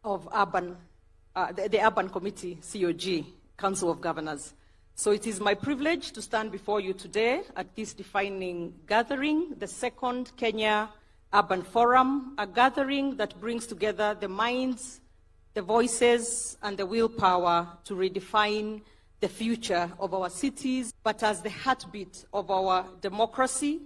of the Urban Committee, COG, Council of Governors. So it is my privilege to stand before you today at this defining gathering, the second Kenya Urban Forum, a gathering that brings together the minds, the voices, and the willpower to redefine the future of our cities, but as the heartbeat of our democracy,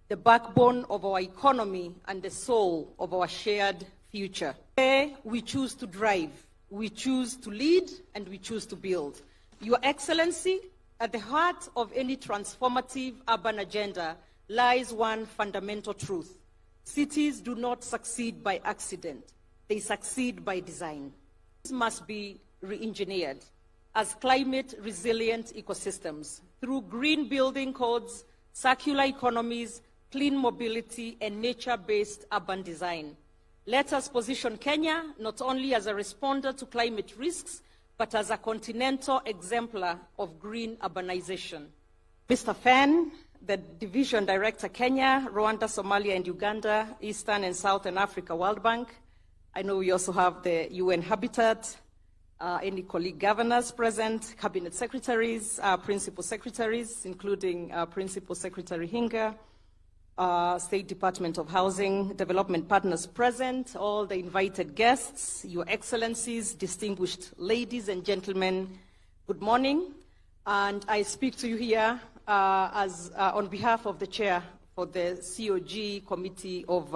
the backbone of our economy, and the soul of our shared future. Today, we choose to drive, we choose to lead, and we choose to build. Your Excellency, at the heart of any transformative urban agenda lies one fundamental truth. Cities do not succeed by accident. They succeed by design. Cities must be re-engineered as climate-resilient ecosystems through green building codes, circular economies, clean mobility, and nature-based urban design. Let us position Kenya not only as a responder to climate risks, but as a continental exemplar of green urbanization. Mr. Fenn, the Division Director, Kenya, Rwanda, Somalia, and Uganda, Eastern and Southern Africa, World Bank. I know we also have the UN Habitat, any colleague governors present, cabinet secretaries, principal secretaries, including Principal Secretary Hinga, State Department of Housing, Development partners present, all the invited guests, Your Excellencies, distinguished ladies and gentlemen, good morning. And I speak to you here on behalf of the chair for the COG Committee of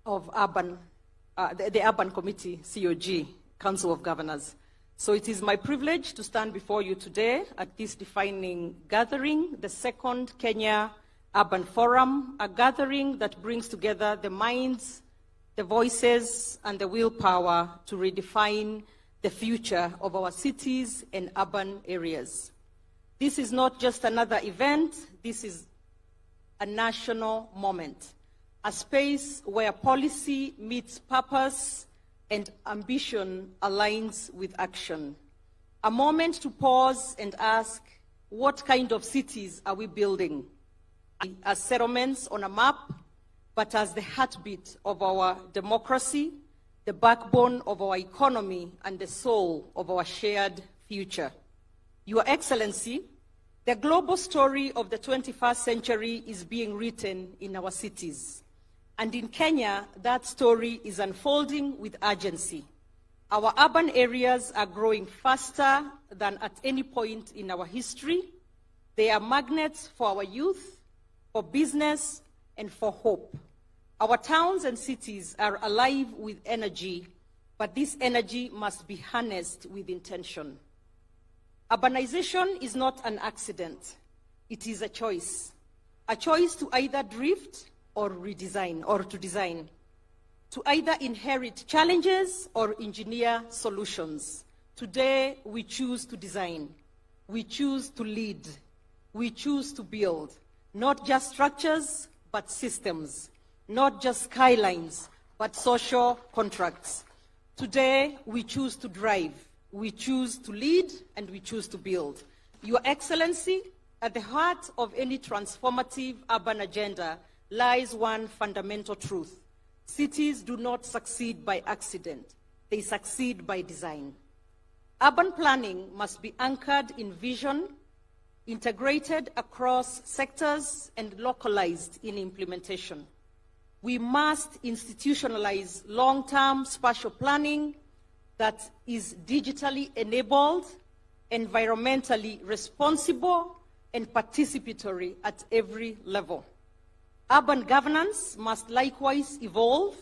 Urban, the Urban Committee, COG, Council of Governors. So it is my privilege to stand before you today at this defining gathering, the second Kenya Urban Forum, a gathering that brings together the minds, the voices, and the willpower to redefine the future of our cities and urban areas. This is not just another event, this is a national moment, a space where policy meets purpose and ambition aligns with action. A moment to pause and ask, what kind of cities are we building? As settlements on a map, but as the heartbeat of our democracy, the backbone of our economy, and the soul of our shared future. Your Excellency, the global story of the 21st century is being written in our cities. And in Kenya, that story is unfolding with urgency. Our urban areas are growing faster than at any point in our history. They are magnets for our youth, for business, and for hope. Our towns and cities are alive with energy, but this energy must be harnessed with intention. Urbanization is not an accident. It is a choice to either drift or redesign, or to design, to either inherit challenges or engineer solutions. Today, we choose to design. We choose to lead. We choose to build. Not just structures, but systems. Not just skylines, but social contracts. Today, we choose to drive. We choose to lead, and we choose to build. Your Excellency, at the heart of any transformative urban agenda lies one fundamental truth. Cities do not succeed by accident. They succeed by design. Urban planning must be anchored in vision, integrated across sectors, and localized in implementation. We must institutionalize long-term spatial planning that is digitally enabled, environmentally responsible, and participatory at every level. Urban governance must likewise evolve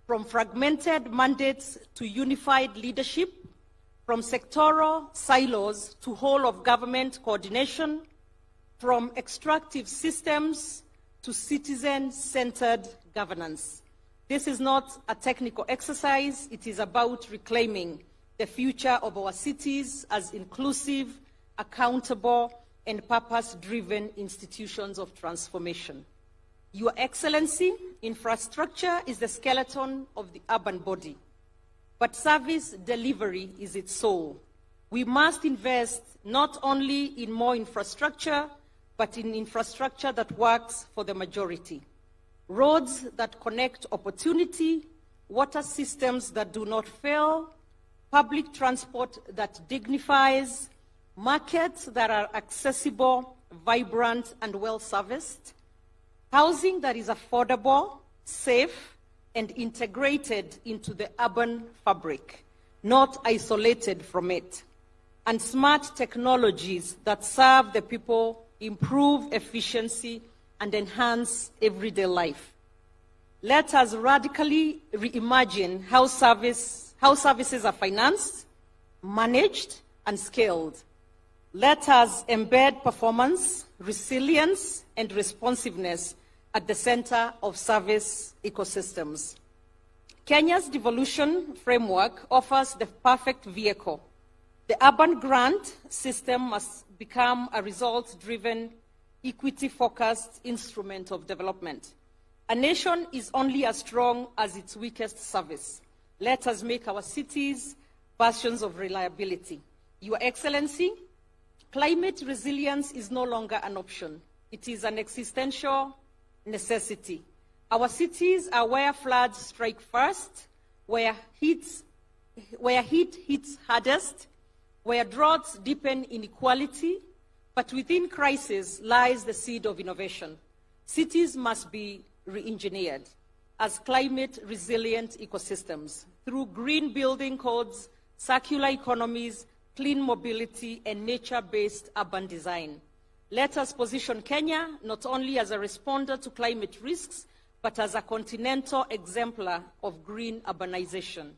from fragmented mandates to unified leadership, from sectoral silos to whole-of-government coordination, from extractive systems to citizen-centered governance. This is not a technical exercise. It is about reclaiming the future of our cities as inclusive, accountable, and purpose-driven institutions of transformation. Your Excellency, infrastructure is the skeleton of the urban body, but service delivery is its soul. We must invest not only in more infrastructure, but in infrastructure that works for the majority. Roads that connect opportunity, water systems that do not fail, public transport that dignifies, markets that are accessible, vibrant, and well-serviced, housing that is affordable, safe, and integrated into the urban fabric, not isolated from it, and smart technologies that serve the people, improve efficiency, and enhance everyday life. Let us radically reimagine how services are financed, managed, and scaled. Let us embed performance, resilience, and responsiveness at the center of service ecosystems. Kenya's devolution framework offers the perfect vehicle. The urban grant system must become a results-driven, equity-focused instrument of development. A nation is only as strong as its weakest service. Let us make our cities bastions of reliability. Your Excellency, climate resilience is no longer an option. It is an existential necessity. Our cities are where floods strike first, where heat hits hardest, where droughts deepen inequality, but within crisis lies the seed of innovation. Cities must be re-engineered as climate-resilient ecosystems through green building codes, circular economies, clean mobility, and nature-based urban design. Let us position Kenya not only as a responder to climate risks, but as a continental exemplar of green urbanization,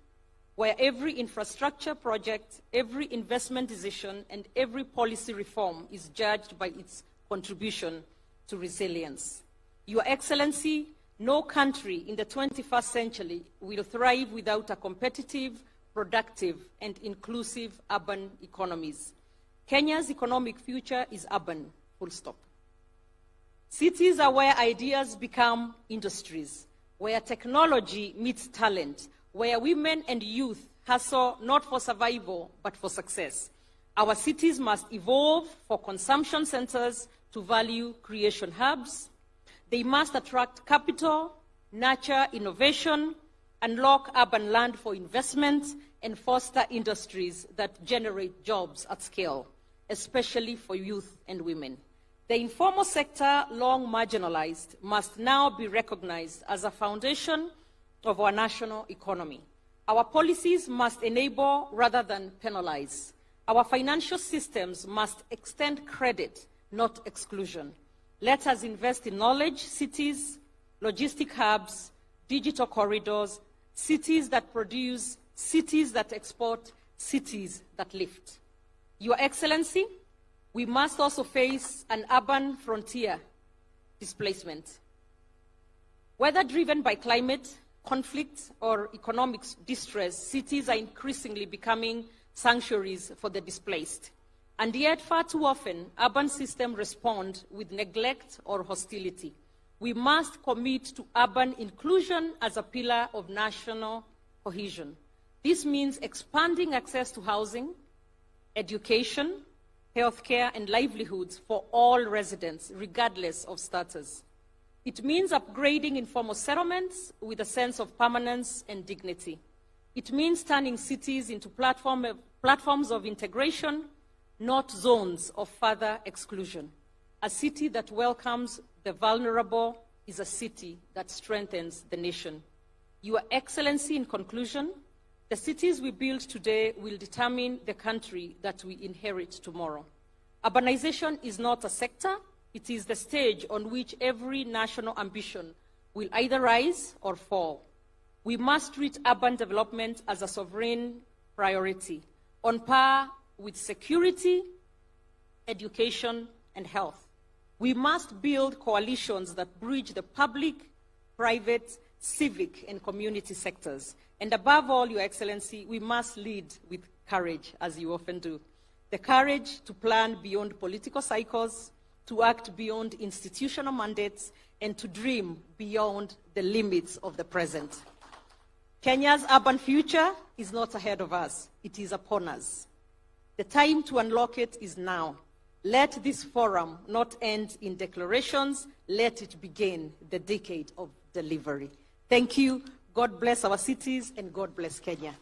where every infrastructure project, every investment decision, and every policy reform is judged by its contribution to resilience. Your Excellency, no country in the 21st century will thrive without a competitive, productive, and inclusive urban economies. Kenya's economic future is urban, full stop. Cities are where ideas become industries, where technology meets talent, where women and youth hustle not for survival, but for success. Our cities must evolve for consumption centers to value creation hubs. They must attract capital, nurture innovation, unlock urban land for investment, and foster industries that generate jobs at scale, especially for youth and women. The informal sector, long marginalized, must now be recognized as a foundation of our national economy. Our policies must enable rather than penalize. Our financial systems must extend credit, not exclusion. Let us invest in knowledge cities, logistic hubs, digital corridors, cities that produce, cities that export, cities that lift. Your Excellency, we must also face an urban frontier displacement. Whether driven by climate, conflict, or economic distress, cities are increasingly becoming sanctuaries for the displaced. And yet, far too often, urban systems respond with neglect or hostility. We must commit to urban inclusion as a pillar of national cohesion. This means expanding access to housing, education, healthcare, and livelihoods for all residents, regardless of status. It means upgrading informal settlements with a sense of permanence and dignity. It means turning cities into platforms of integration, not zones of further exclusion. A city that welcomes the vulnerable is a city that strengthens the nation. Your Excellency, in conclusion, the cities we build today will determine the country that we inherit tomorrow. Urbanization is not a sector, it is the stage on which every national ambition will either rise or fall. We must treat urban development as a sovereign priority, on par with security, education, and health. We must build coalitions that bridge the public, private, civic, and community sectors. And above all, Your Excellency, we must lead with courage, as you often do. The courage to plan beyond political cycles, to act beyond institutional mandates, and to dream beyond the limits of the present. Kenya's urban future is not ahead of us, it is upon us. The time to unlock it is now. Let this forum not end in declarations, let it begin the decade of delivery. Thank you. God bless our cities, and God bless Kenya.